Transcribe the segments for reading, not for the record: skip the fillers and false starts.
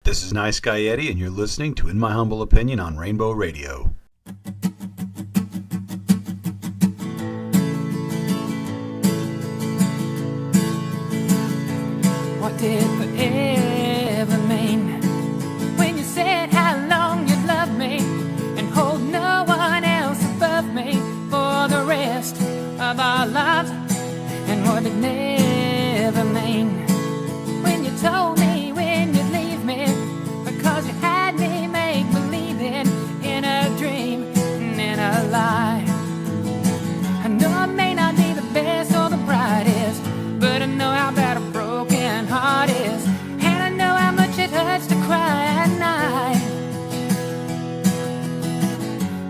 This is Nice Guy Eddie, and you're listening to In My Humble Opinion on Rainbow Radio. What did forever mean when you said how long you'd love me and hold no one else above me for the rest of our lives? And what did never mean when you told me when you'd leave me because you had me make believing in a dream and in a lie? I know I may not be the best or the brightest, but I know how bad a broken heart is, and I know how much it hurts to cry at night.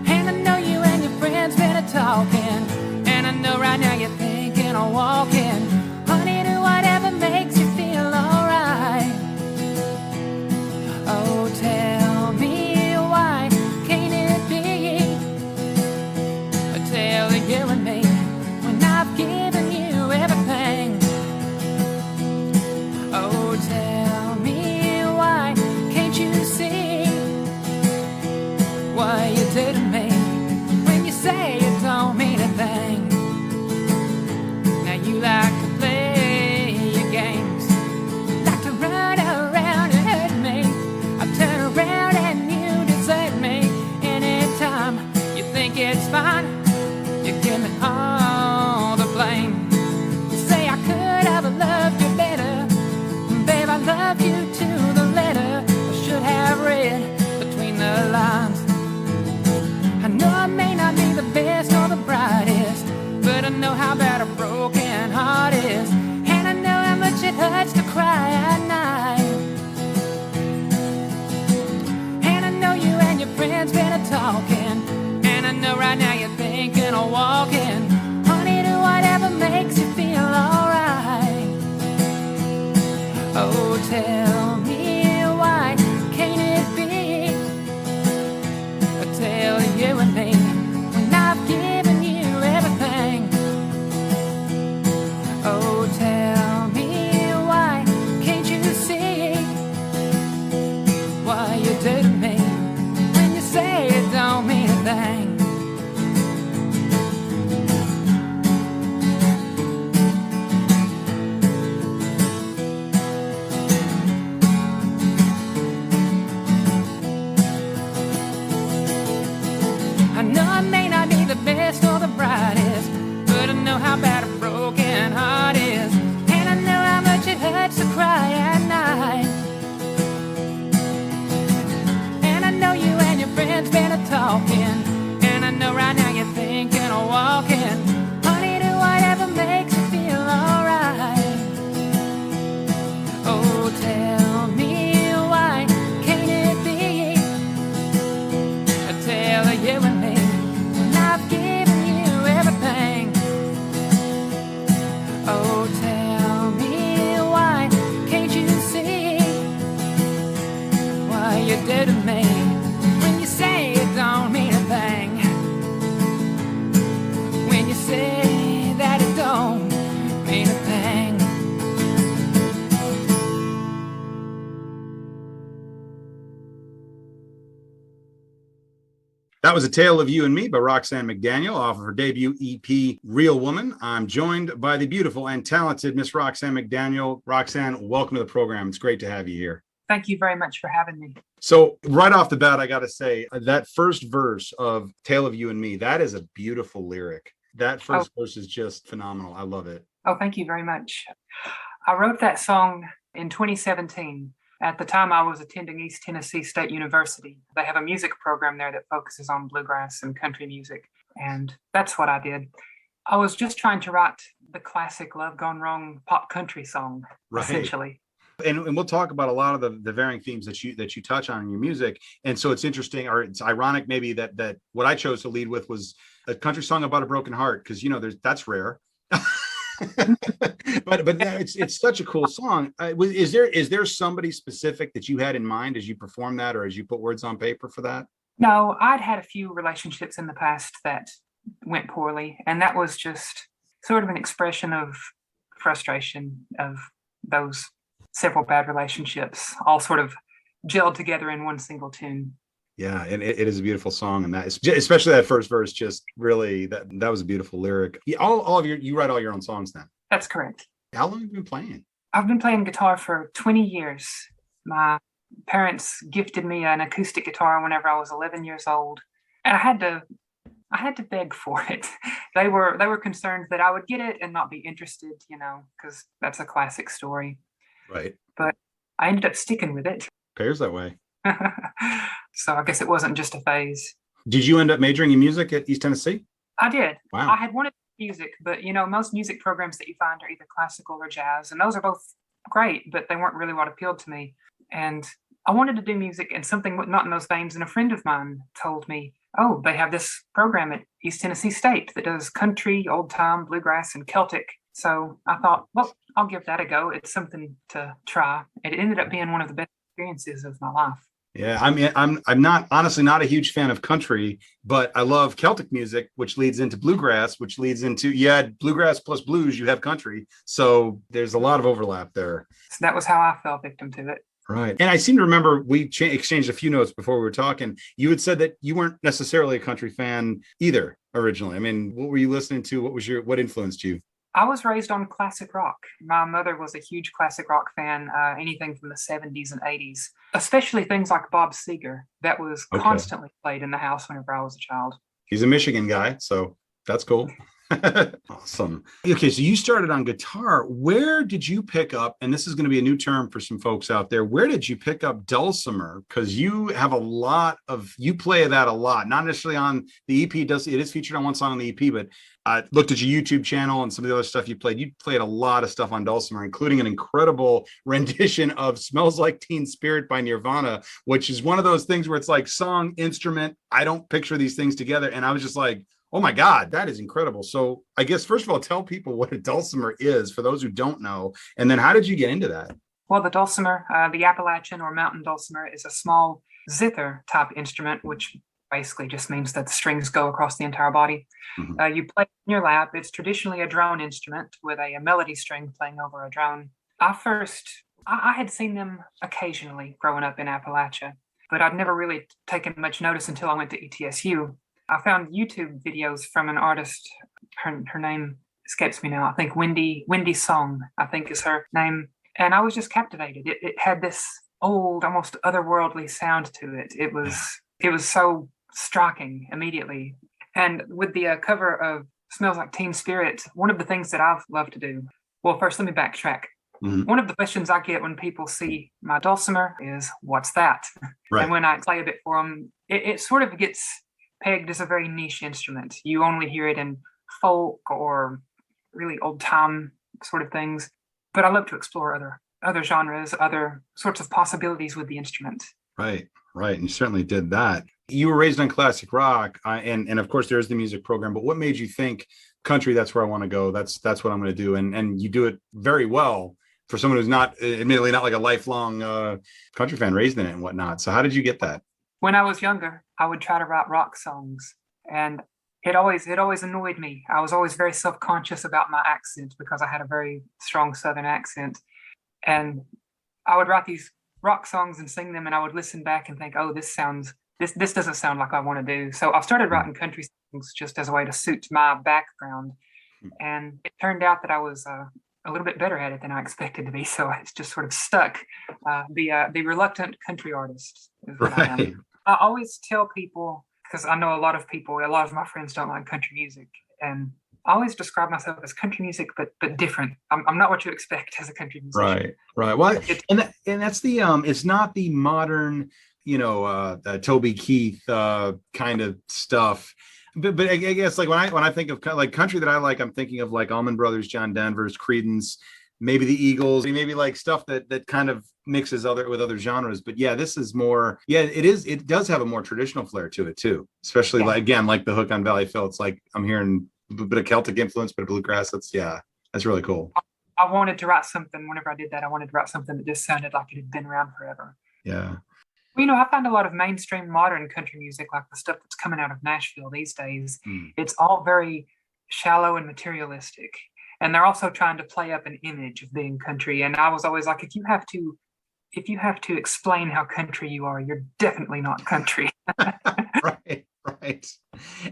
And I know you and your friends been talking, and I know right now you're thinking of walking. Honey, do whatever makes you feel alright. Oh, tell me why can't it be a tale of you and me when I've given you everything? Oh, tell me why can't you see what you did to me when you say it don't mean a thing? Now you like to play your games, like to run around and hurt me. I turn around and you desert me. Anytime you think it's fine, you give me all the blame. You say I could have loved you better. Babe, I love you to the letter. I should have read between the lines. I know I may not be the best or the brightest, but I know how bad a broken heart is, and I know how much it hurts to cry at night. And I know you and your friends been talking, and I know right now you're thinking of walking. Honey, do whatever makes you feel alright. Oh, tell me why can't it be a tale of you and me when I've given you everything? Oh, tell me why can't you see what you do to me when you say it don't mean a thing? I know I may not be the best or the brightest, but I know how bad a broken heart is, and I know how much it hurts to cry at night. And I know you and your friends been talking, and I know right now you're thinking of walking. Honey, do whatever makes you feel alright. Oh, tell me why can't it be a tale of you and me when I've given you everything? Oh, tell me why can't you see what you do to me when you say it don't mean a thing? When you say that it don't mean a thing. That was A Tale of You and Me by Roxanne McDaniel off of her debut EP, Real Woman. I'm joined by the beautiful and talented Miss Roxanne McDaniel. Roxanne, welcome to the program. It's great to have you here. Thank you very much for having me. So right off the bat, I got to say that first verse of Tale of You and Me, that is a beautiful lyric. That first verse is just phenomenal. I love it. Oh, thank you very much. I wrote that song in 2017. At the time, I was attending East Tennessee State University. They have a music program there that focuses on bluegrass and country music, and that's what I did. I was just trying to write the classic Love Gone Wrong pop country song, essentially. And we'll talk about a lot of the varying themes that you touch on in your music. And so it's interesting, or it's ironic maybe that what I chose to lead with was a country song about a broken heart, because that's rare. but it's such a cool song. Is there somebody specific that you had in mind as you performed that, or as you put words on paper for that? No, I'd had a few relationships in the past that went poorly, and that was just sort of an expression of frustration of those several bad relationships all sort of gelled together in one single tune. Yeah, and it is a beautiful song, and especially that first verse, just really that was a beautiful lyric. All of you write all your own songs then? That's correct. How long have you been playing? I've been playing guitar for 20 years. My parents gifted me an acoustic guitar whenever I was 11 years old, and I had to beg for it. They were concerned that I would get it and not be interested, because that's a classic story. Right. But I ended up sticking with it. Pairs that way. So I guess it wasn't just a phase. Did you end up majoring in music at East Tennessee? I did. Wow. I had wanted music, but most music programs that you find are either classical or jazz, and those are both great, but they weren't really what appealed to me. And I wanted to do music and something not in those veins. And a friend of mine told me, oh, they have this program at East Tennessee State that does country, old time, bluegrass, and Celtic. So I thought, well, I'll give that a go. It's something to try. It ended up being one of the best experiences of my life. Yeah, I mean, I'm not honestly not a huge fan of country, but I love Celtic music, which leads into bluegrass, which leads into bluegrass plus blues. You have country, so there's a lot of overlap there. So that was how I fell victim to it. Right, and I seem to remember we exchanged a few notes before we were talking. You had said that you weren't necessarily a country fan either originally. I mean, what were you listening to? What influenced you? I was raised on classic rock. My mother was a huge classic rock fan, anything from the 70s and 80s, especially things like Bob Seger. That was constantly played in the house whenever I was a child. He's a Michigan guy, so that's cool. Awesome. Okay, so you started on guitar. Where did you pick up, and this is going to be a new term for some folks out there, where did you pick up dulcimer? Because you have you play that a lot, not necessarily on the EP. It is featured on one song on the EP, but I looked at your YouTube channel and some of the other stuff you played. You played a lot of stuff on dulcimer, including an incredible rendition of Smells Like Teen Spirit by Nirvana, which is one of those things where it's like song, instrument. I don't picture these things together. And I was just like, oh my God, that is incredible. So I guess, first of all, tell people what a dulcimer is for those who don't know. And then how did you get into that? Well, the dulcimer, the Appalachian or mountain dulcimer, is a small zither type instrument, which basically just means that the strings go across the entire body. Mm-hmm. You play in your lap. It's traditionally a drone instrument with a melody string playing over a drone. I had seen them occasionally growing up in Appalachia, but I'd never really taken much notice until I went to ETSU. I found YouTube videos from an artist. Her name escapes me now. I think Wendy Song, I think is her name. And I was just captivated. It had this old, almost otherworldly sound to it. It was so striking immediately. And with the cover of Smells Like Teen Spirit, one of the things that I've loved to do. Well, first, let me backtrack. Mm-hmm. One of the questions I get when people see my dulcimer is, what's that? Right. And when I play a bit for them, it sort of gets pegged as a very niche instrument. You only hear it in folk or really old time sort of things. But I love to explore other genres, other sorts of possibilities with the instrument. Right. And you certainly did that. You were raised on classic rock, and of course there's the music program. But what made you think country? That's where I want to go. That's what I'm going to do. And you do it very well for someone who's not, admittedly, not like a lifelong country fan, raised in it and whatnot. So how did you get that? When I was younger, I would try to write rock songs, and it always annoyed me. I was always very self-conscious about my accent because I had a very strong Southern accent, and I would write these rock songs and sing them, and I would listen back and think, oh, this doesn't sound like I want to do. So I started writing country songs just as a way to suit my background, and it turned out that I was a little bit better at it than I expected to be. So it's just sort of stuck. The reluctant country artist is what I am. I always tell people, because I know a lot of my friends don't like country music, and I always describe myself as country music, but different. I'm not what you expect as a country musician. Right. Well, and that's the it's not the modern, Toby Keith kind of stuff. But I guess like when I think of like country that I like, I'm thinking of like Allman Brothers, John Denver's, Creedence, maybe the Eagles, maybe like stuff that kind of mixes with other genres. But yeah, this is more, it does have a more traditional flair to it too, especially like the hook on Valley Fill. It's like I'm hearing a bit of Celtic influence, but bluegrass. That's really cool. I wanted to write something. Whenever I did that, I wanted to write something that just sounded like it had been around forever. Yeah. Well, I find a lot of mainstream modern country music, like the stuff that's coming out of Nashville these days, it's all very shallow and materialistic. And they're also trying to play up an image of being country. And I was always like, if you have to if you have to explain how country you are, you're definitely not country. Right, right.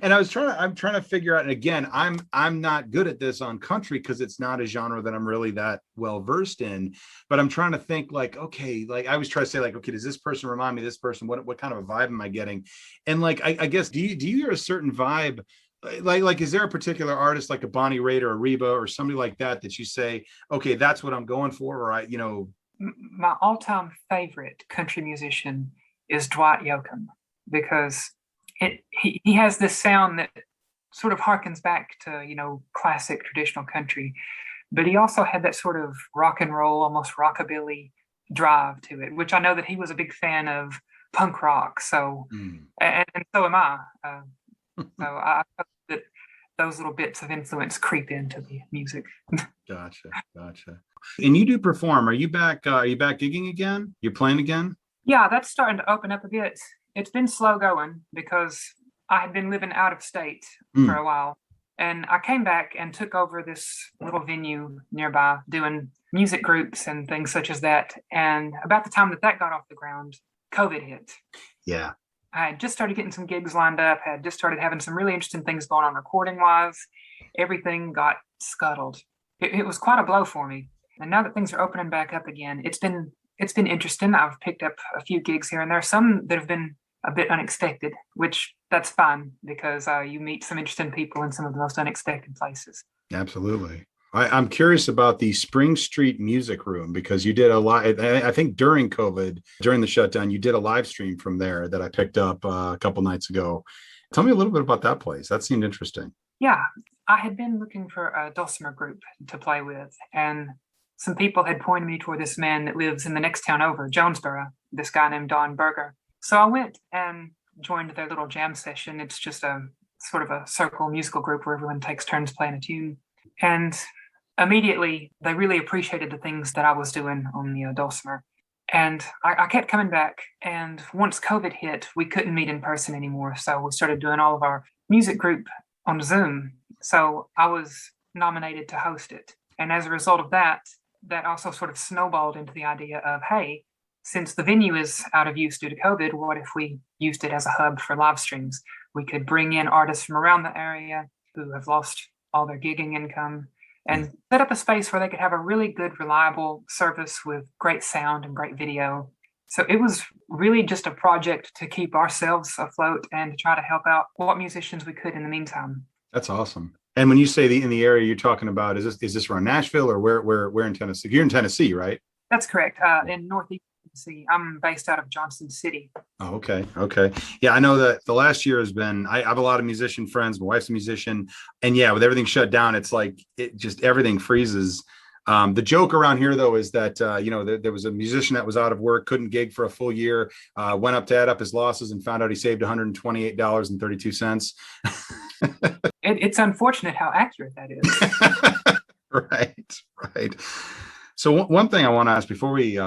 And I'm trying to figure out, and again, I'm not good at this on country because it's not a genre that I'm really that well versed in. But I'm trying to think like, okay, like I was trying to say, like, okay, does this person remind me of this person? What kind of a vibe am I getting? And like I guess, do you hear a certain vibe? Like is there a particular artist like a Bonnie Raitt or a Reba or somebody like that you say, okay, that's what I'm going for, or My all-time favorite country musician is Dwight Yoakam, because he has this sound that sort of harkens back to, classic traditional country, but he also had that sort of rock and roll, almost rockabilly drive to it, which I know that he was a big fan of punk rock. So, and so am I. So I hope that those little bits of influence creep into the music. Gotcha. And you do perform. Are you back gigging again? You're playing again? Yeah, that's starting to open up a bit. It's been slow going because I had been living out of state for a while. And I came back and took over this little venue nearby doing music groups and things such as that. And about the time that got off the ground, COVID hit. Yeah. I had just started getting some gigs lined up, had just started having some really interesting things going on recording wise. Everything got scuttled. It was quite a blow for me. And now that things are opening back up again, it's been interesting. I've picked up a few gigs here and there, some that have been a bit unexpected, which that's fun because you meet some interesting people in some of the most unexpected places. Absolutely. I'm curious about the Spring Street Music Room because you did a lot. I think during COVID, during the shutdown, you did a live stream from there that I picked up a couple nights ago. Tell me a little bit about that place. That seemed interesting. Yeah, I had been looking for a dulcimer group to play with, and some people had pointed me toward this man that lives in the next town over, Jonesboro, this guy named Don Berger. So I went and joined their little jam session. It's just a sort of a circle musical group where everyone takes turns playing a tune. And immediately, they really appreciated the things that I was doing on the dulcimer. And I kept coming back. And once COVID hit, we couldn't meet in person anymore. So we started doing all of our music group on Zoom. So I was nominated to host it. And as a result of that also sort of snowballed into the idea of, hey, since the venue is out of use due to COVID, what if we used it as a hub for live streams? We could bring in artists from around the area who have lost all their gigging income and set up a space where they could have a really good, reliable service with great sound and great video. So it was really just a project to keep ourselves afloat and to try to help out what musicians we could in the meantime. That's awesome. And when you say in the area you're talking about, is this around Nashville or where in Tennessee? You're in Tennessee, right? That's correct. In Northeast Tennessee. I'm based out of Johnson City. Oh, okay. Yeah, I know that the last year has been, I have a lot of musician friends. My wife's a musician. And yeah, with everything shut down, it's like, everything freezes. The joke around here, though, is that, there was a musician that was out of work, couldn't gig for a full year, went up to add up his losses and found out he saved $128.32. It's unfortunate how accurate that is. Right. So one thing I want to ask before we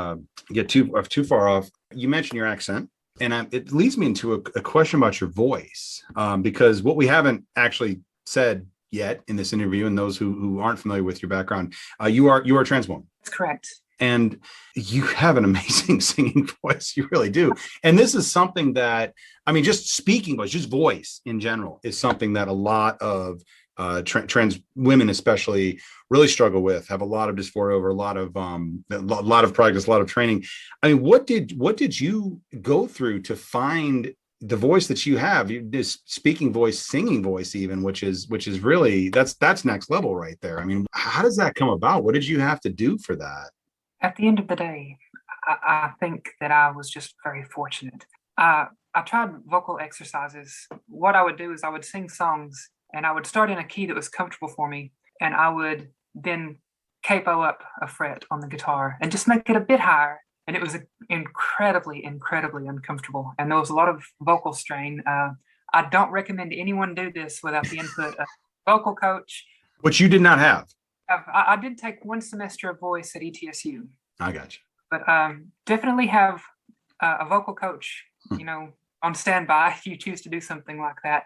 get too far off, you mentioned your accent, and it leads me into a question about your voice, because what we haven't actually said yet in this interview, and those who aren't familiar with your background, you are trans woman. That's correct. And you have an amazing singing voice. You really do. And this is something that, just speaking voice, just voice in general is something that a lot of trans women especially really struggle with, have a lot of dysphoria over, a lot of practice, a lot of training. What did you go through to find the voice that you have, this speaking voice, singing voice, even, which is really, that's next level right there. How does that come about? What did you have to do for that? At the end of the day, I think that I was just very fortunate. I tried vocal exercises. What I would do is I would sing songs and I would start in a key that was comfortable for me. And I would then capo up a fret on the guitar and just make it a bit higher. And it was incredibly, incredibly uncomfortable. And there was a lot of vocal strain. I don't recommend anyone do this without the input of a vocal coach. Which you did not have. I did take one semester of voice at ETSU. I got you. But definitely have a vocal coach, on standby if you choose to do something like that.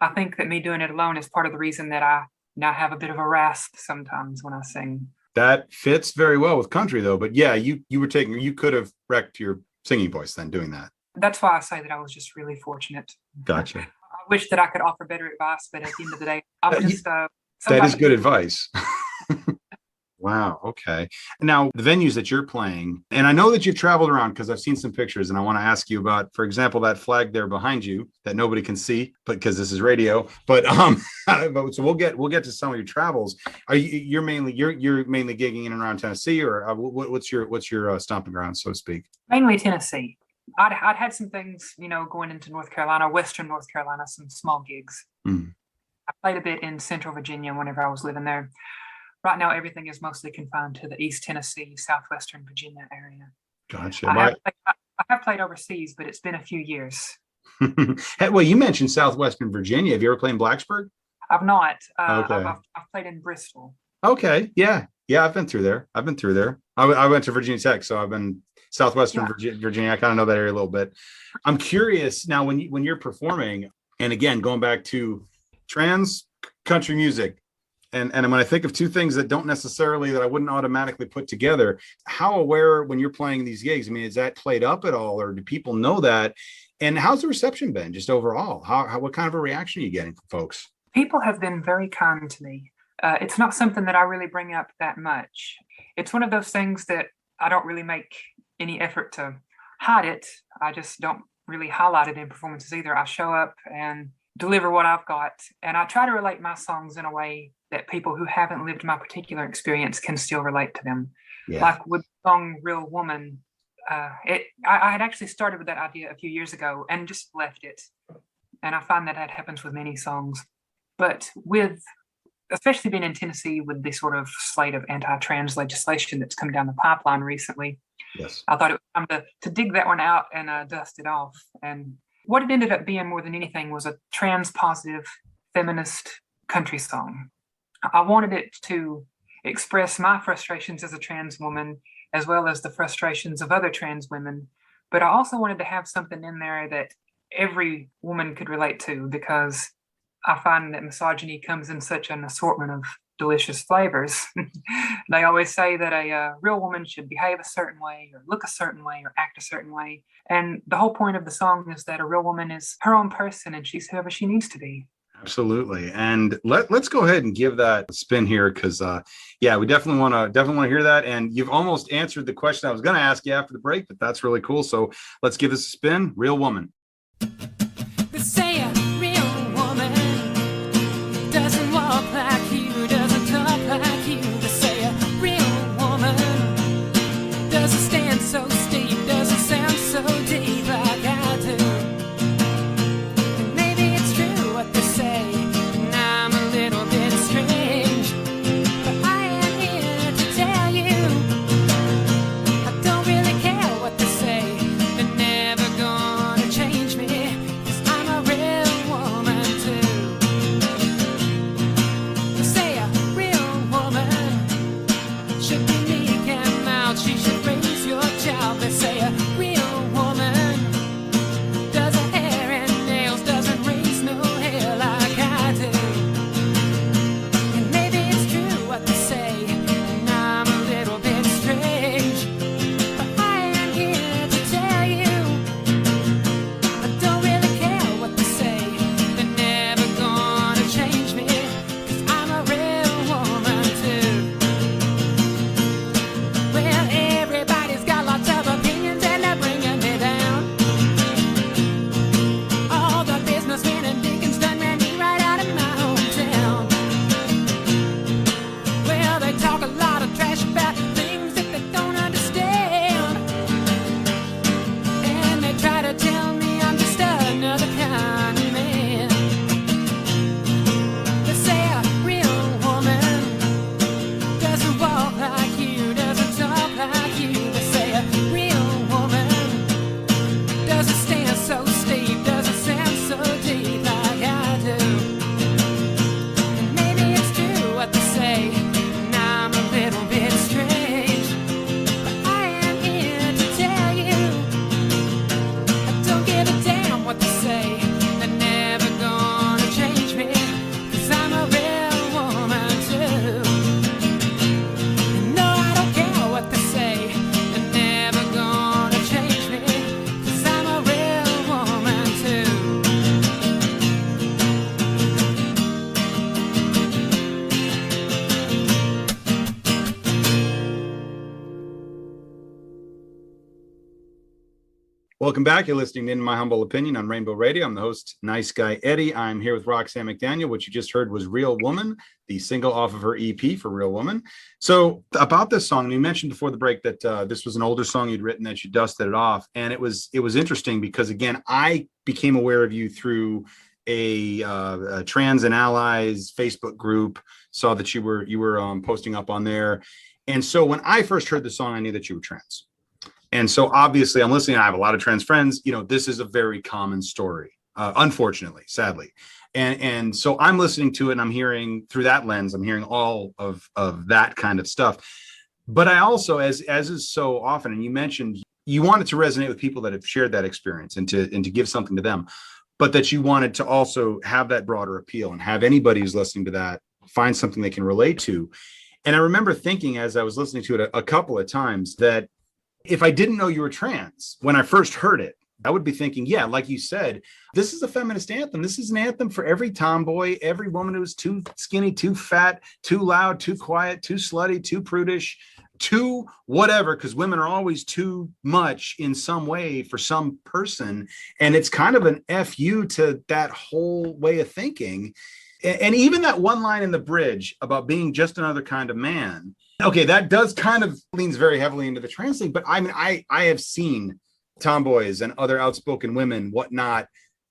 I think that me doing it alone is part of the reason that I now have a bit of a rasp sometimes when I sing. That fits very well with country though. But yeah, you could have wrecked your singing voice then doing that. That's why I say that I was just really fortunate. Gotcha. I wish that I could offer better advice, but at the end of the day, I'm just that is good advice. Wow. Okay. Now, the venues that you're playing, and I know that you've traveled around because I've seen some pictures, and I want to ask you about, for example, that flag there behind you that nobody can see, but because this is radio. But so we'll get to some of your travels. You're mainly gigging in and around Tennessee, or what's your stomping ground, so to speak? Mainly Tennessee. I'd had some things, going into North Carolina, Western North Carolina, some small gigs. Mm. I played a bit in Central Virginia whenever I was living there. Right now, everything is mostly confined to the East Tennessee, Southwestern Virginia area. Gotcha. I have played overseas, but it's been a few years. Well, you mentioned Southwestern Virginia. Have you ever played in Blacksburg? I've not. Okay. I've played in Bristol. Okay. Yeah. I've been through there. I went to Virginia Tech, so I've been Southwestern Virginia. I kind of know that area a little bit. I'm curious now when you're performing, and again, going back to trans country music. And when I think of two things that I wouldn't automatically put together, how aware when you're playing these gigs? I mean, is that played up at all, or do people know that? And how's the reception been just overall? What kind of a reaction are you getting from folks? People have been very kind to me. It's not something that I really bring up that much. It's one of those things that I don't really make any effort to hide it. I just don't really highlight it in performances either. I show up and deliver what I've got, and I try to relate my songs in a way that people who haven't lived my particular experience can still relate to them. Yeah. Like with the song Real Woman, I had actually started with that idea a few years ago and just left it. And I find that happens with many songs. But especially being in Tennessee with the sort of slate of anti-trans legislation that's come down the pipeline recently, yes, I thought it was time to dig that one out and dust it off. And what it ended up being more than anything was a trans-positive feminist country song. I wanted it to express my frustrations as a trans woman, as well as the frustrations of other trans women. But I also wanted to have something in there that every woman could relate to, because I find that misogyny comes in such an assortment of delicious flavors. They always say that a real woman should behave a certain way, or look a certain way, or act a certain way. And the whole point of the song is that a real woman is her own person, and she's whoever she needs to be. Absolutely. And let's go ahead and give that a spin here, because we definitely want to hear that. And you've almost answered the question I was going to ask you after the break, but that's really cool. So let's give this a spin. Real Woman. They say a real woman doesn't walk like you, doesn't talk like you. They say a real woman doesn't stand so steep, doesn't sound so deep like I do. Welcome back. You're listening to In My Humble Opinion on Rainbow Radio. I'm the host, Nice Guy Eddie. I'm here with Roxanne McDaniel. What you just heard was Real Woman, the single off of her EP for Real Woman. So about this song, you mentioned before the break that this was an older song you'd written, that you dusted it off. And it was interesting because, again, I became aware of you through a Trans and Allies Facebook group, saw that you were posting up on there. And so when I first heard the song, I knew that you were trans. And so obviously I'm listening. I have a lot of trans friends. You know, this is a very common story, unfortunately, sadly. And so I'm listening to it and I'm hearing through that lens, I'm hearing all of that kind of stuff. But I also, as is so often, and you mentioned you wanted to resonate with people that have shared that experience and to give something to them, but that you wanted to also have that broader appeal and have anybody who's listening to that find something they can relate to. And I remember thinking as I was listening to it a couple of times that if I didn't know you were trans, when I first heard it, I would be thinking, yeah, like you said, this is a feminist anthem. This is an anthem for every tomboy, every woman who's too skinny, too fat, too loud, too quiet, too slutty, too prudish, too whatever, because women are always too much in some way for some person. And it's kind of an FU to that whole way of thinking. And even that one line in the bridge about being just another kind of man. Okay, that does kind of leans very heavily into the trans thing, but I mean, I have seen tomboys and other outspoken women, whatnot,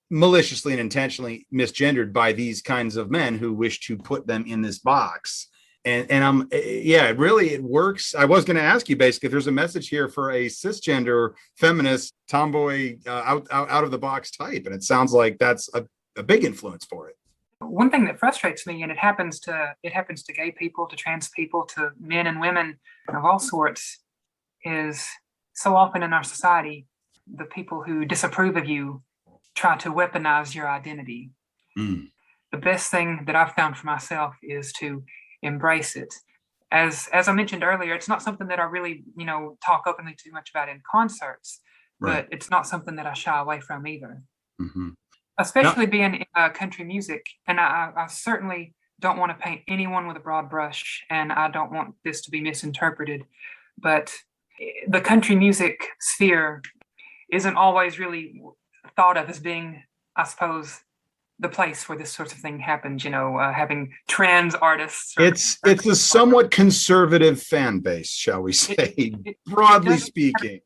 maliciously and intentionally misgendered by these kinds of men who wish to put them in this box. And I'm, yeah, really, it works. I was going to ask you basically if there's a message here for a cisgender feminist tomboy out of the box type, and it sounds like that's a big influence for it. One thing that frustrates me, and it happens to gay people, to trans people, to men and women of all sorts, is so often in our society, the people who disapprove of you try to weaponize your identity. The best thing that I've found for myself is to embrace it. As I mentioned earlier, it's not something that I really, talk openly too much about in concerts, right. But it's not something that I shy away from either. Mm-hmm. Especially being in country music. And I certainly don't want to paint anyone with a broad brush, and I don't want this to be misinterpreted. But the country music sphere isn't always really thought of as being, I suppose, the place where this sort of thing happens, having trans artists. It's a somewhat conservative fan base, shall we say, broadly speaking.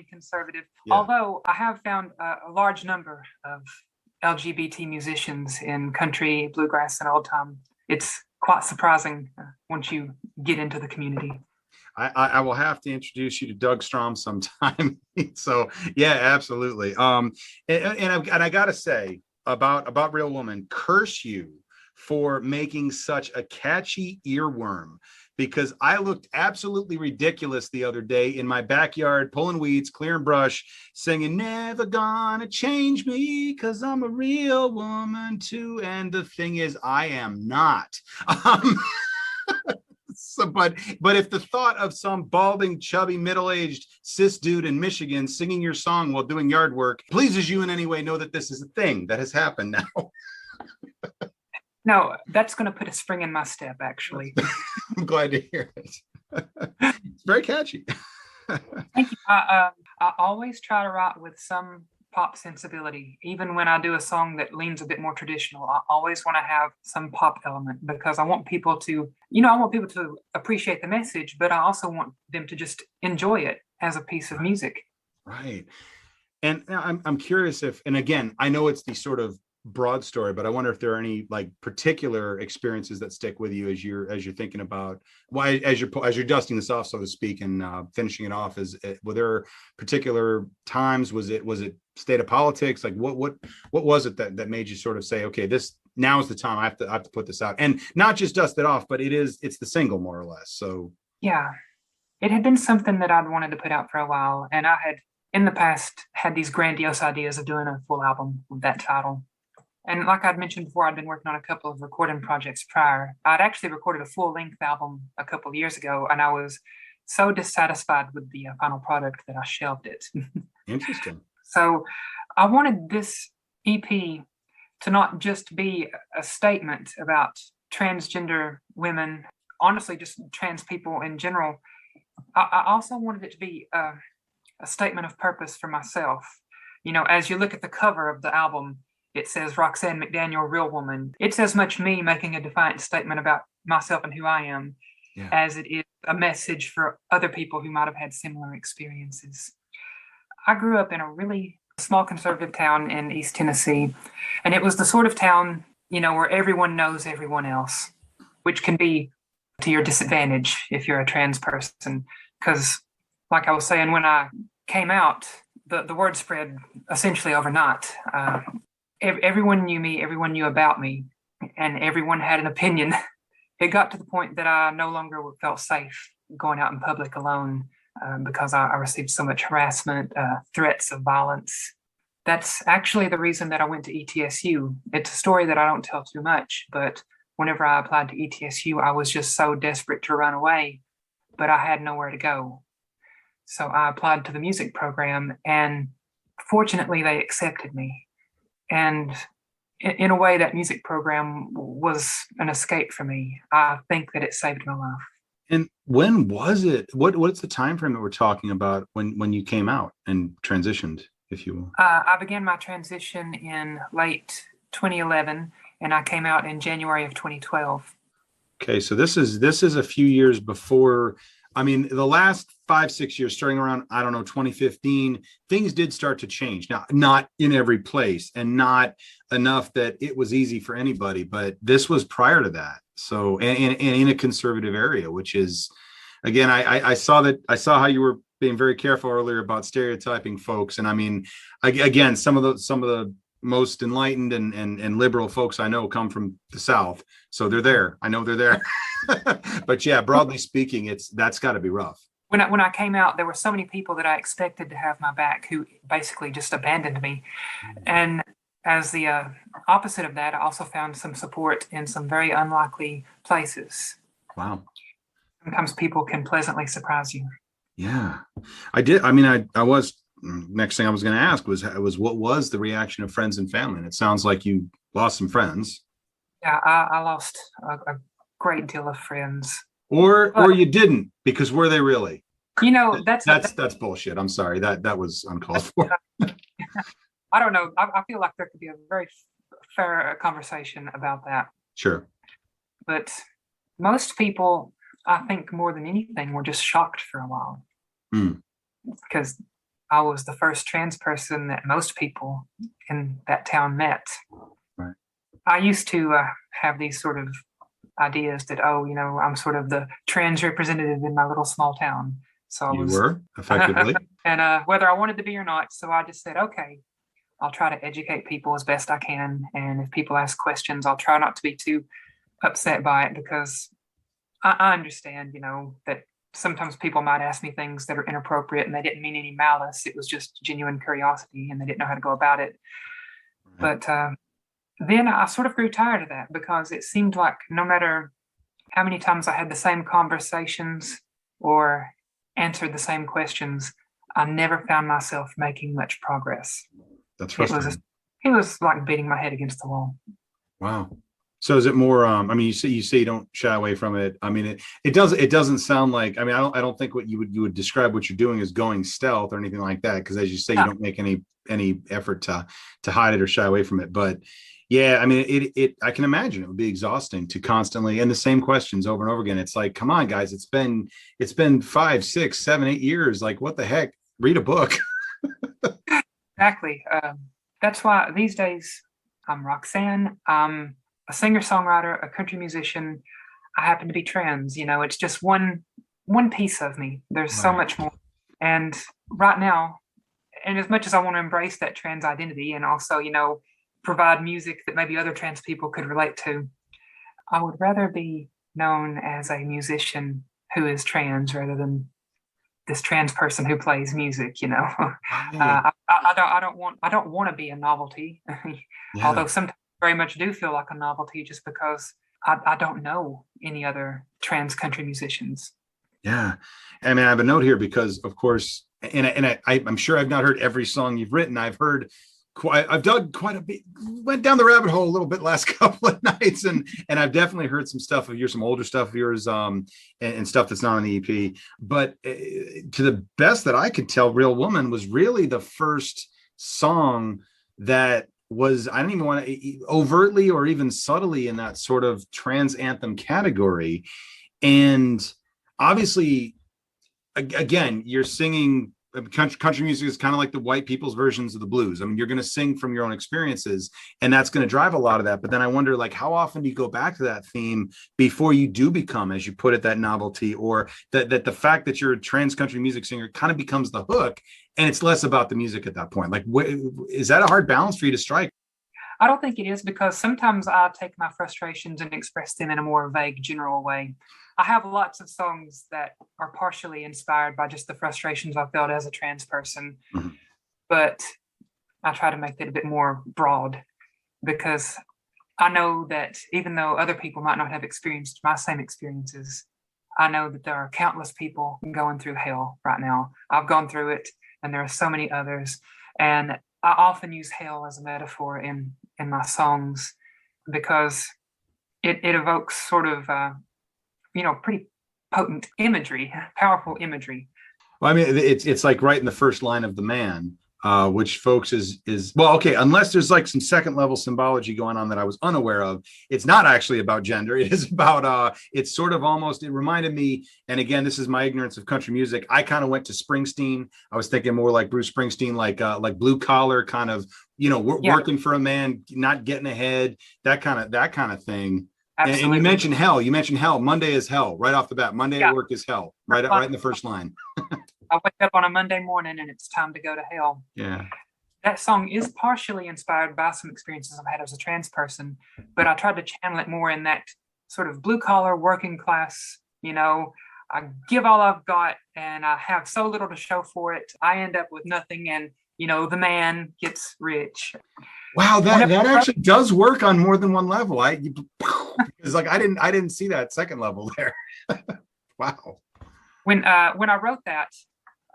Conservative, yeah. Although I have found a large number of LGBT musicians in country, bluegrass, and old time. It's quite surprising once you get into the community. I will have to introduce you to Doug Strom sometime. So yeah, absolutely. And I gotta say about Real Woman, curse you for making such a catchy earworm, because I looked absolutely ridiculous the other day in my backyard, pulling weeds, clearing brush, singing, never gonna change me, because I'm a real woman too. And the thing is, I am not. But if the thought of some balding, chubby, middle-aged cis dude in Michigan singing your song while doing yard work pleases you in any way, know that this is a thing that has happened now. No, that's going to put a spring in my step, actually. I'm glad to hear it. It's very catchy. Thank you. I always try to write with some pop sensibility. Even when I do a song that leans a bit more traditional, I always want to have some pop element, because I want people to, appreciate the message, but I also want them to just enjoy it as a piece of music. Right. And now I'm curious if, and again, I know it's the sort of broad story, but I wonder if there are any like particular experiences that stick with you as you're thinking about as you're dusting this off, so to speak, and finishing it off. Were there particular times? Was it state of politics? Like what was it that made you sort of say, okay, this now is the time I have to put this out, and not just dust it off, but it's the single more or less. So yeah, it had been something that I'd wanted to put out for a while, and I had in the past had these grandiose ideas of doing a full album with that title. And like I'd mentioned before, I'd been working on a couple of recording projects prior. I'd actually recorded a full-length album a couple of years ago, and I was so dissatisfied with the final product that I shelved it. Interesting. So I wanted this EP to not just be a statement about transgender women, honestly, just trans people in general. I also wanted it to be a statement of purpose for myself. As you look at the cover of the album, it says Roxanne McDaniel, Real Woman. It's as much me making a defiant statement about myself and who I am as it is a message for other people who might have had similar experiences. I grew up in a really small conservative town in East Tennessee, and it was the sort of town, where everyone knows everyone else, which can be to your disadvantage if you're a trans person. Because, like I was saying, when I came out, the word spread essentially overnight. Everyone knew me, everyone knew about me, and everyone had an opinion. It got to the point that I no longer felt safe going out in public alone because I received so much harassment, threats of violence. That's actually the reason that I went to ETSU. It's a story that I don't tell too much, but whenever I applied to ETSU, I was just so desperate to run away, but I had nowhere to go. So I applied to the music program, and fortunately they accepted me. And in a way, that music program was an escape for me. I think that it saved my life. And when was it? What's the time frame that we're talking about when you came out and transitioned, if you will? I began my transition in late 2011, and I came out in January of 2012. Okay, so this is a few years before. I mean, the last 5-6 years, starting around, 2015, things did start to change. Now, not in every place and not enough that it was easy for anybody, but this was prior to that. So, and in a conservative area, which is, again, I saw how you were being very careful earlier about stereotyping folks. And I mean, again, some of the most enlightened and liberal folks I know come from the South. So they're there. I know they're there. But yeah, broadly speaking, that's got to be rough. When I came out, there were so many people that I expected to have my back who basically just abandoned me. And as the opposite of that, I also found some support in some very unlikely places. Wow. Sometimes people can pleasantly surprise you. Yeah, I did. I mean, I was, next thing I was going to ask was what was the reaction of friends and family? And it sounds like you lost some friends. Yeah, I lost a great deal of friends. Or you didn't, because were they really? That's bullshit. I'm sorry. That was uncalled for. I don't know. I feel like there could be a very fair conversation about that. Sure. But most people, I think more than anything, were just shocked for a while. Because I was the first trans person that most people in that town met. Right. I used to have these sort of ideas that, I'm sort of the trans representative in my little small town. So you were, effectively. And whether I wanted to be or not. So I just said, okay, I'll try to educate people as best I can. And if people ask questions, I'll try not to be too upset by it, because I understand, that sometimes people might ask me things that are inappropriate and they didn't mean any malice. It was just genuine curiosity and they didn't know how to go about it. Right. But then I sort of grew tired of that, because it seemed like no matter how many times I had the same conversations or answered the same questions, I never found myself making much progress. That's frustrating. It was like beating my head against the wall. Wow. So is it more, you say you don't shy away from it. I mean, it doesn't sound like, I don't think what you would describe what you're doing as going stealth or anything like that. Cause as you say, you don't make any effort to hide it or shy away from it. But yeah, I mean, I can imagine it would be exhausting to constantly, and the same questions over and over again. It's like, come on guys, it's been 5, 6, 7, 8 years. Like, what the heck? Read a book. Exactly. That's why these days I'm Roxanne. I'm a singer-songwriter, a country musician. I happen to be trans. It's just one piece of me. There's so much more. And right now, and as much as I want to embrace that trans identity and also, provide music that maybe other trans people could relate to, I would rather be known as a musician who is trans rather than this trans person who plays music. I don't want to be a novelty. Yeah. Although sometimes I very much do feel like a novelty, just because I don't know any other trans country musicians. Yeah. I mean, I have a note here because, of course, and I'm sure I've not heard every song you've written. I've dug quite a bit, went down the rabbit hole a little bit last couple of nights, and I've definitely heard some stuff of yours, some older stuff of yours, and stuff that's not on the EP. But to the best that I could tell, Real Woman was really the first song that was, I don't even want to overtly or even subtly in that sort of trans anthem category. And obviously, again, you're singing country music is kind of like the white people's versions of the blues. I mean, you're going to sing from your own experiences, and that's going to drive a lot of that. But then I wonder, like, how often do you go back to that theme before you do become, as you put it, that novelty, or that the fact that you're a trans country music singer kind of becomes the hook, and it's less about the music at that point? Like, is that a hard balance for you to strike? I don't think it is, because sometimes I take my frustrations and express them in a more vague, general way. I have lots of songs that are partially inspired by just the frustrations I felt as a trans person, but I try to make that a bit more broad, because I know that even though other people might not have experienced my same experiences, I know that there are countless people going through hell right now. I've gone through it, and there are so many others. And I often use hell as a metaphor in my songs, because it evokes sort of pretty potent imagery, powerful imagery. Well, I mean, it's like right in the first line of The Man, which, folks, is well, okay, unless there's like some second level symbology going on that I was unaware of. It's not actually about gender. It is about it's sort of almost, it reminded me, and again, this is my ignorance of country music, I kind of went to Springsteen. I was thinking more like Bruce Springsteen, like blue collar kind of, working for a man, not getting ahead, that kind of thing. And you mentioned hell. Monday is hell right off the bat. Monday at work is hell. Right in the first line. I wake up on a Monday morning and it's time to go to hell. Yeah. That song is partially inspired by some experiences I've had as a trans person, but I tried to channel it more in that sort of blue collar working class. I give all I've got and I have so little to show for it. I end up with nothing, and the man gets rich. Wow, that actually does work on more than one level. It's like I didn't see that second level there. Wow. When I wrote that,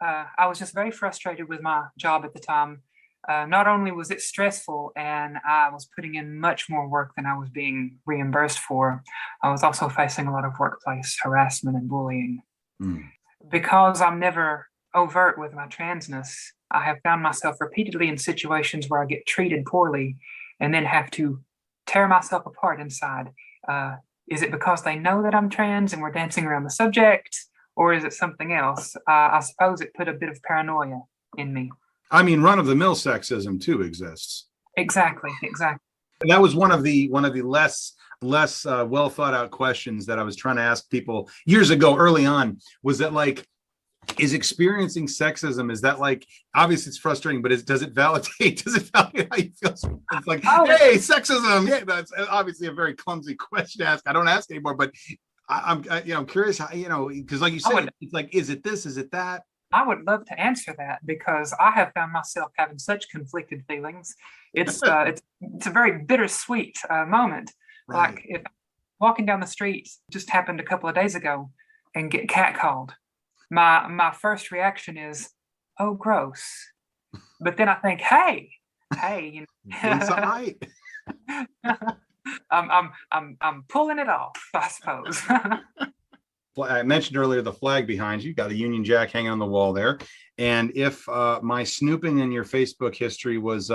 I was just very frustrated with my job at the time. Not only was it stressful and I was putting in much more work than I was being reimbursed for, I was also facing a lot of workplace harassment and bullying. Because I'm never overt with my transness, I have found myself repeatedly in situations where I get treated poorly and then have to tear myself apart inside. Is it because they know that I'm trans and we're dancing around the subject, or is it something else? I suppose it put a bit of paranoia in me. I mean, run-of-the-mill sexism too exists. Exactly. And that was one of the less well thought out questions that I was trying to ask people years ago, early on, was that, like, is experiencing sexism, is that, like, obviously it's frustrating, but does it validate how you feel? It's like, hey, sexism. Yeah, that's obviously a very clumsy question to ask. I don't ask anymore, but I'm curious how, because like you said, it's like, is it this, is it that? I would love to answer that, because I have found myself having such conflicted feelings. It's a very bittersweet moment. Right. Like, if walking down the street, just happened a couple of days ago, and get catcalled, my first reaction is, oh, gross. But then I think, hey, inside. I'm pulling it off, I suppose. I mentioned earlier the flag behind you. Got a Union Jack hanging on the wall there. And if my snooping in your Facebook history was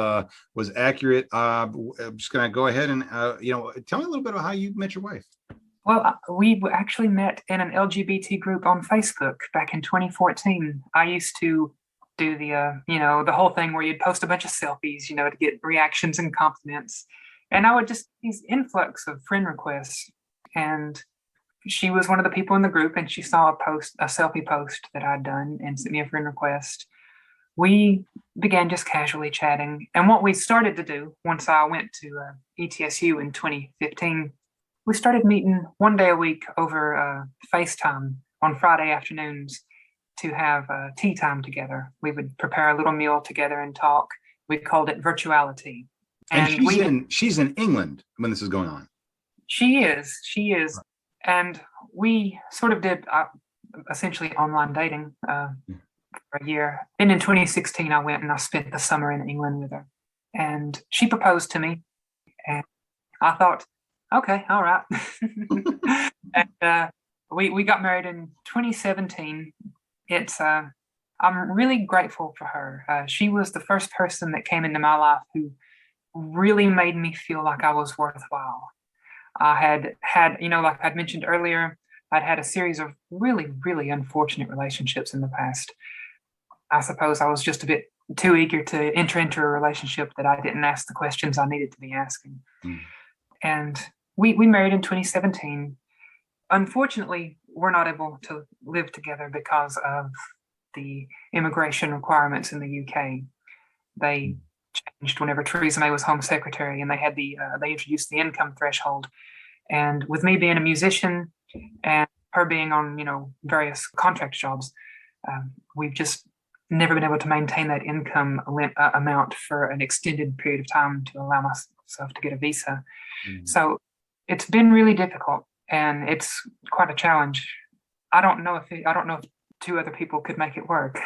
accurate, I'm just going to go ahead and tell me a little bit about how you met your wife. Well, we actually met in an LGBT group on Facebook back in 2014. I used to do the whole thing where you'd post a bunch of selfies, to get reactions and compliments. And I would just these influx of friend requests. And she was one of the people in the group, and she saw a selfie post that I'd done and sent me a friend request. We began just casually chatting. And what we started to do once I went to ETSU in 2015, we started meeting one day a week over FaceTime on Friday afternoons to have tea time together. We would prepare a little meal together and talk. We called it virtuality. And she's in England when this is going on. She is. And we sort of did essentially online dating for a year. Then in 2016, I went and I spent the summer in England with her. And she proposed to me. And I thought, okay, all right. And we got married in 2017. I'm really grateful for her. She was the first person that came into my life who really made me feel like I was worthwhile. I had, like I'd mentioned earlier, I'd had a series of really, really unfortunate relationships in the past. I suppose I was just a bit too eager to enter into a relationship that I didn't ask the questions I needed to be asking. Mm. And we married in 2017. Unfortunately, we're not able to live together because of the immigration requirements in the UK. They changed whenever Theresa May was Home Secretary, and they had they introduced the income threshold. And with me being a musician and her being on various contract jobs, we've just never been able to maintain that income amount for an extended period of time to allow myself to get a visa. Mm. So it's been really difficult, and it's quite a challenge. I don't know if two other people could make it work.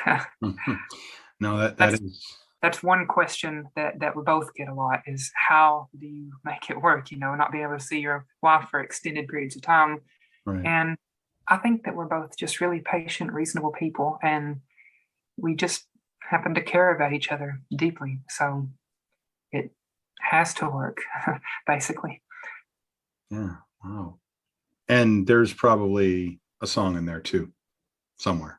No, that That's- is. That's one question that we both get a lot, is how do you make it work? Not being able to see your wife for extended periods of time. Right. And I think that we're both just really patient, reasonable people, and we just happen to care about each other deeply. So it has to work, basically. Yeah. Wow. And there's probably a song in there too, somewhere.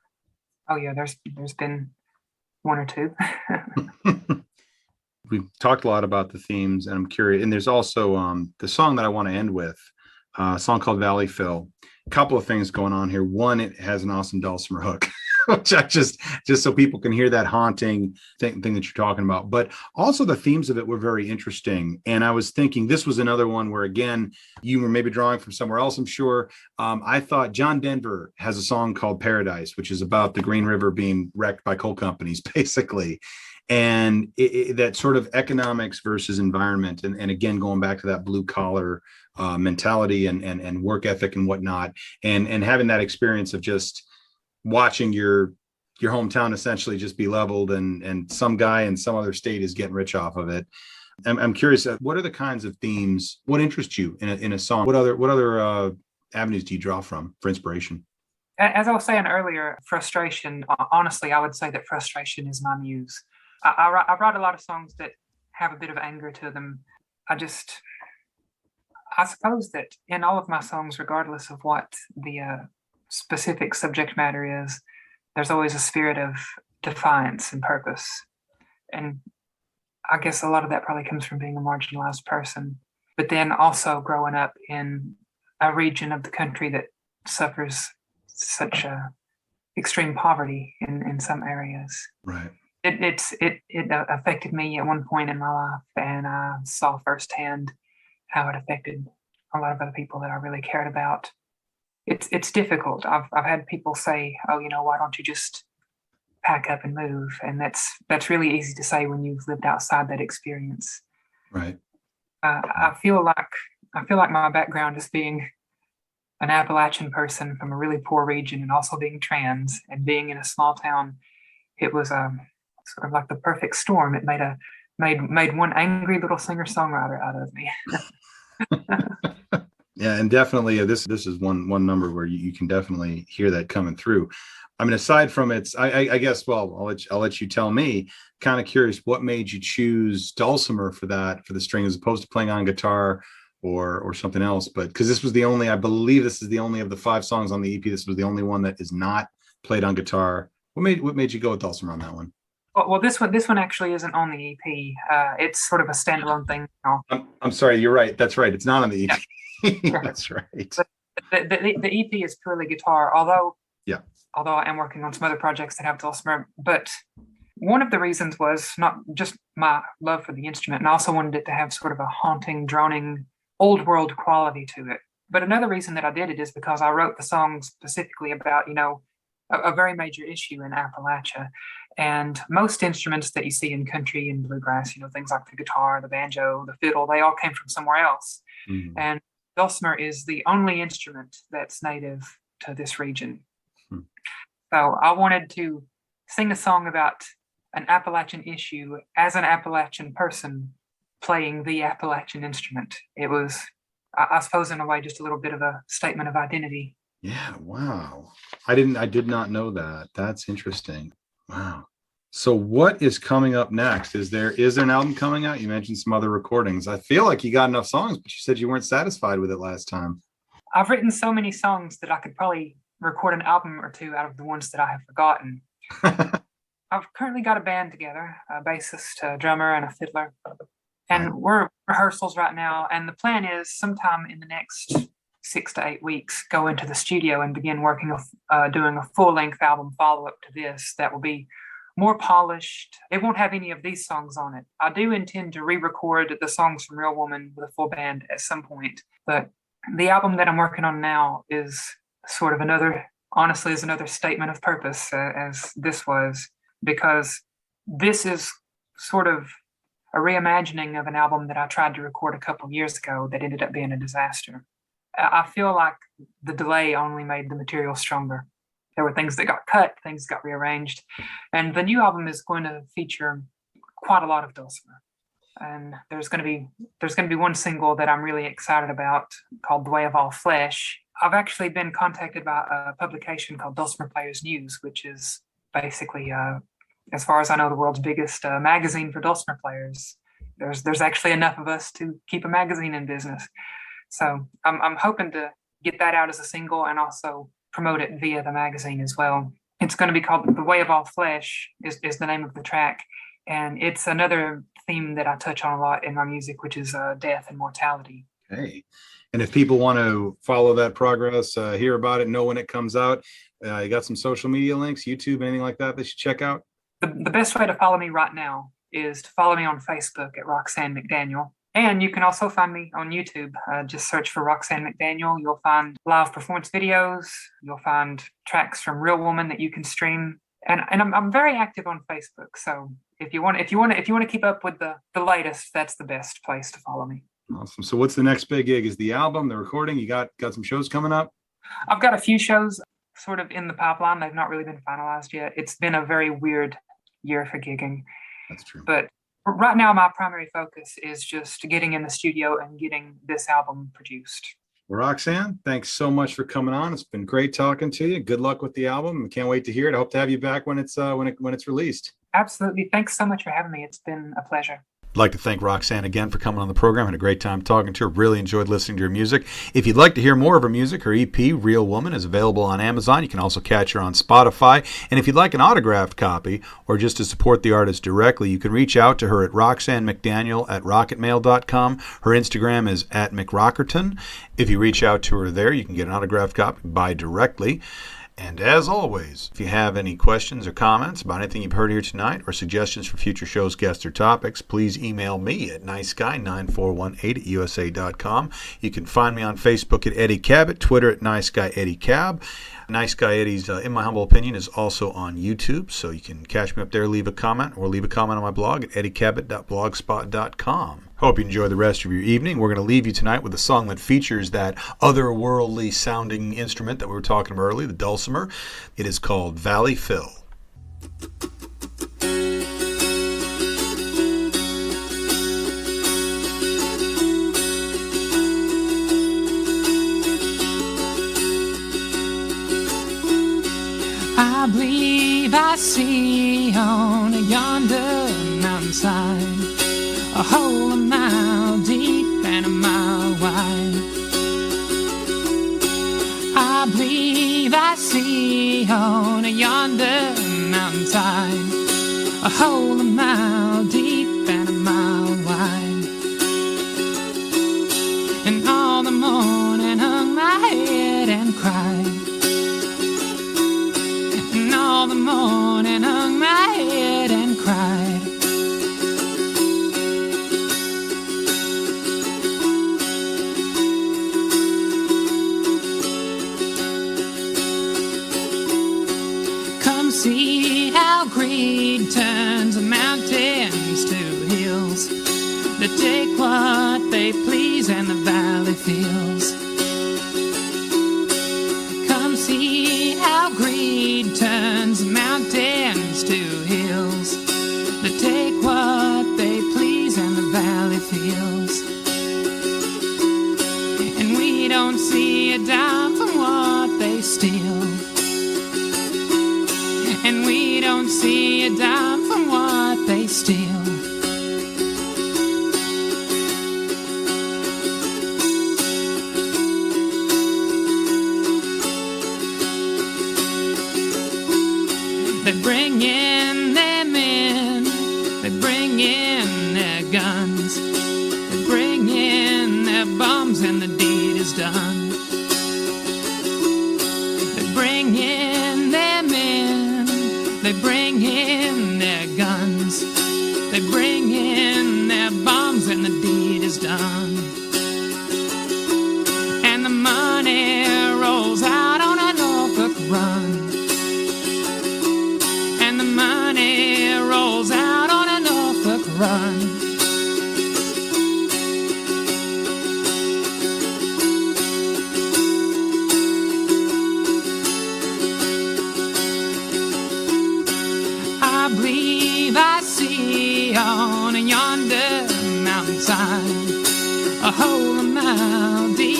Oh yeah, there's been one or two. We've talked a lot about the themes, and I'm curious. And there's also the song that I want to end with, a song called Valley Fill. A couple of things going on here. One, it has an awesome dulcimer hook, which I just so people can hear that haunting thing that you're talking about. But also the themes of it were very interesting. And I was thinking this was another one where, again, you were maybe drawing from somewhere else, I'm sure. I thought John Denver has a song called Paradise, which is about the Green River being wrecked by coal companies, basically. And that sort of economics versus environment. And again, going back to that blue collar mentality and work ethic and whatnot, and having that experience of just watching your hometown essentially just be leveled, and some guy in some other state is getting rich off of it. I'm curious, what are the kinds of themes, what interests you in a song? What other avenues do you draw from for inspiration? As I was saying earlier, frustration, honestly, I would say that frustration is my muse. I write a lot of songs that have a bit of anger to them. I suppose that in all of my songs, regardless of what the specific subject matter is, there's always a spirit of defiance and purpose. And I guess a lot of that probably comes from being a marginalized person, but then also growing up in a region of the country that suffers such extreme poverty in some areas. Right. It affected me at one point in my life, and I saw firsthand how it affected a lot of other people that I really cared about. It's difficult. I've had people say, "Oh, why don't you just pack up and move?" And that's really easy to say when you've lived outside that experience. Right. I feel like my background is being an Appalachian person from a really poor region, and also being trans and being in a small town. It was sort of like the perfect storm. It made one angry little singer-songwriter out of me. Yeah, and definitely this is one number where you can definitely hear that coming through. I mean, aside from I guess, well, I'll let you tell me. Kind of curious, what made you choose dulcimer for the string as opposed to playing on guitar or something else? But because I believe this is the only of the 5 songs on the EP. This was the only one that is not played on guitar. What made you go with dulcimer on that one? Well, this one actually isn't on the EP. It's sort of a standalone thing now. I'm sorry, you're right. That's right. It's not on the EP. Yeah. That's right. The EP is purely guitar, although yeah. Although I am working on some other projects that have dulcimer. But one of the reasons was not just my love for the instrument, and I also wanted it to have sort of a haunting, droning, old world quality to it. But another reason that I did it is because I wrote the song specifically about, a very major issue in Appalachia. And most instruments that you see in country and bluegrass, things like the guitar, the banjo, the fiddle, they all came from somewhere else. Mm-hmm. And dulcimer is the only instrument that's native to this region. Mm-hmm. So I wanted to sing a song about an Appalachian issue as an Appalachian person playing the Appalachian instrument. It was, I suppose, in a way, just a little bit of a statement of identity. Yeah. Wow. I did not know that. That's interesting. Wow. So what is coming up next? Is there an album coming out? You mentioned some other recordings. I feel like you got enough songs, but you said you weren't satisfied with it last time. I've written so many songs that I could probably record an album or two out of the ones that I have forgotten. I've currently got a band together, a bassist, a drummer, and a fiddler. And we're in rehearsals right now. And the plan is sometime in the next 6 to 8 weeks, go into the studio and begin working doing a full-length album follow-up to this that will be more polished. It won't have any of these songs on it. I do intend to re-record the songs from Real Woman with a full band at some point. But the album that I'm working on now is sort of another statement of purpose, as this was, because this is sort of a reimagining of an album that I tried to record a couple years ago that ended up being a disaster. I feel like the delay only made the material stronger. There were things that got cut, things got rearranged, and the new album is going to feature quite a lot of dulcimer. And there's going to be one single that I'm really excited about called "The Way of All Flesh." I've actually been contacted by a publication called Dulcimer Players News, which is basically, as far as I know, the world's biggest magazine for dulcimer players. There's actually enough of us to keep a magazine in business. So I'm hoping to get that out as a single and also promote it via the magazine as well. It's going to be called "The Way of All Flesh" is the name of the track. And it's another theme that I touch on a lot in my music, which is death and mortality. Okay. And if people want to follow that progress, hear about it, know when it comes out, you got some social media links, YouTube, anything like that they should check out? The best way to follow me right now is to follow me on Facebook at Roxanne McDaniel. And you can also find me on YouTube. Just search for Roxanne McDaniel. You'll find live performance videos. You'll find tracks from Real Woman that you can stream. And I'm very active on Facebook. So if you want to keep up with the latest, that's the best place to follow me. Awesome. So what's the next big gig? Is the album, the recording? You got some shows coming up? I've got a few shows sort of in the pipeline. They've not really been finalized yet. It's been a very weird year for gigging. That's true. But right now, my primary focus is just getting in the studio and getting this album produced. Roxanne, thanks so much for coming on. It's been great talking to you. Good luck with the album. I can't wait to hear it. I hope to have you back when it's released. Absolutely. Thanks so much for having me. It's been a pleasure. I'd like to thank Roxanne again for coming on the program. Had a great time talking to her. Really enjoyed listening to her music. If you'd like to hear more of her music, her EP, Real Woman, is available on Amazon. You can also catch her on Spotify. And if you'd like an autographed copy or just to support the artist directly, you can reach out to her at Roxanne McDaniel at rocketmail.com. Her Instagram is at McRockerton. If you reach out to her there, you can get an autographed copy by directly. And as always, if you have any questions or comments about anything you've heard here tonight or suggestions for future shows, guests, or topics, please email me at niceguy9418@usa.com. You can find me on Facebook at Eddie Cabot, Twitter at NiceGuyEddieCab. Nice Guy Eddie's, in my humble opinion, is also on YouTube, so you can catch me up there, leave a comment, or leave a comment on my blog at eddiecabot.blogspot.com. Hope you enjoy the rest of your evening. We're going to leave you tonight with a song that features that otherworldly sounding instrument that we were talking about earlier, the dulcimer. It is called Valley Fill. I believe I see on yonder mountainside a hole a mile deep and a mile wide. I believe I see on yonder mountainside a hole a mile deep and a mile wide. And all the morning hung my head and cried. All the morning hung my head and cried. Come see how greed turns mountains to hills, that take what they please and the valley feels. Come see how greed turns mountains to hills, that take what they please and the valley feels. And we don't see a dime from what they steal, and we don't see a dime from what they steal. They bring in their men, they bring in their guns, they bring in their bombs, and the deed is done. They bring in their men, they bring in their guns, they bring in their bombs, and the deed is done. And the money rolls out on a Norfolk run. And the money rolls out on a Norfolk run. I believe I see on yonder mountainside a hole a mile deep